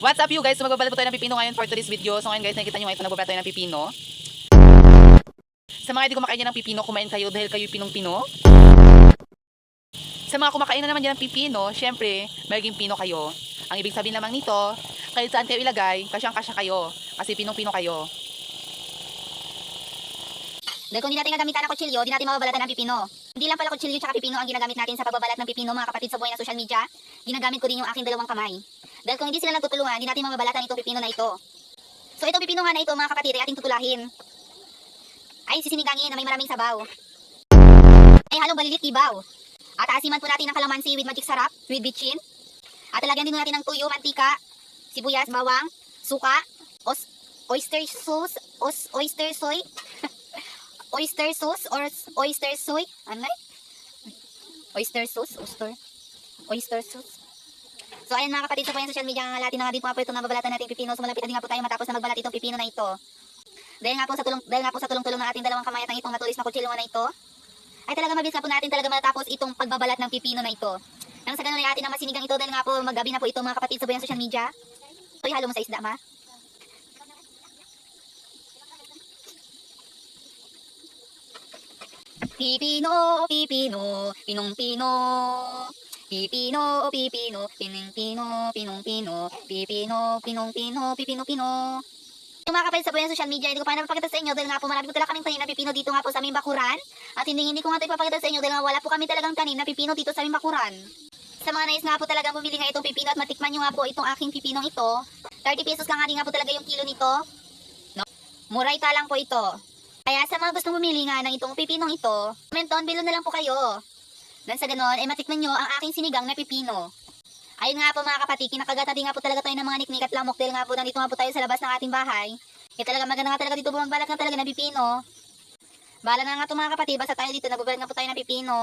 What's up you guys? So magbabalat po tayo ng pipino ngayon for today's video. So ngayon guys, nakikita nyo ngayon nagbabalat tayo ng pipino. Sa mga hindi kumakain ng pipino, kumain kayo dahil kayo pinong-pino. Sa mga kumakain na naman dyan ng pipino, syempre, magiging pino kayo. Ang ibig sabihin lamang nito, kahit saan kayo ilagay, kasyang-kasya kayo. Kasi pinong-pino kayo. Dahil kung di natin gagamitan ng kutsilyo, di natin mababalatan ng pipino. Hindi lang pala kutsilyo tsaka pipino ang ginagamit natin sa pagbabalat ng pipino, mga kapatid, sa buhay ng social media. Ginagamit ko din yung aking dalawang kamay. Dahil kung hindi sila nagtutulungan, di natin mababalatan itong pipino na ito. So itong pipino nga na ito, mga kapatid, ay ating tutulahin. Ay sisinigangin na may maraming sabaw. Ay halong balilit ibaw. At aasiman po natin ng kalamansi with magic sarap, with bitchin. At lagyan din natin ng tuyo, mantika, sibuyas, bawang, suka, oyster sauce, oyster soy. Oyster sauce or oyster soy. Ano na? Oyster sauce. Oyster sauce. So ayan mga kapatid, sa po yung social media nga natin na nga din po nga po itong nababalatan natin pipino. So malapit na din nga po tayo matapos na magbalat itong pipino na ito. Dahil nga po sa tulong-tulong ng ating dalawang kamay at ng itong matulis na kutsilyo na ito, ay talaga mabilis nga po natin talaga matapos itong pagbabalat ng pipino na ito. Nang sa ganun ay atin na masinigang ito dahil nga po maggabi na po ito mga kapatid sa buhay ng social media. So ihalo mo sa isda ma. Pipino, pipino, pinong-pino. Pipino, pipino, pinong-pino, pinong-pino. Pipino, pinong-pino, pipino-pino. Yung mga kapatid sa buhay ng social media, hindi ko pa napapakita sa inyo dahil nga po marami po talaga kaming tanim na pipino dito nga po sa aming bakuran. At hindi ko nga ito ipapakita sa inyo dahil nga wala po kami talagang tanim na pipino dito sa aming bakuran. Sa mga nais nga po talaga bumili nga itong pipino at matikman nyo nga po itong aking pipinong ito. 30 pesos lang nga po talaga yung kilo nito. No? Murayta lang po ito. Kaya sa mga gustong bumili nga ng itong pipinong ito, comment down below na lang po kayo. Dan sa ganon, ay matikman nyo ang aking sinigang na pipino. Ayun nga po mga kapatid, kinakagatan din nga po talaga tayo ng mga niknik at lamok dahil nga po nandito nga po tayo sa labas ng ating bahay. Kaya talaga maganda nga talaga dito bumagbalat nga talaga ng pipino. Bahala na nga ito mga kapatid, basta tayo dito, nagbabalat nga po tayo ng pipino.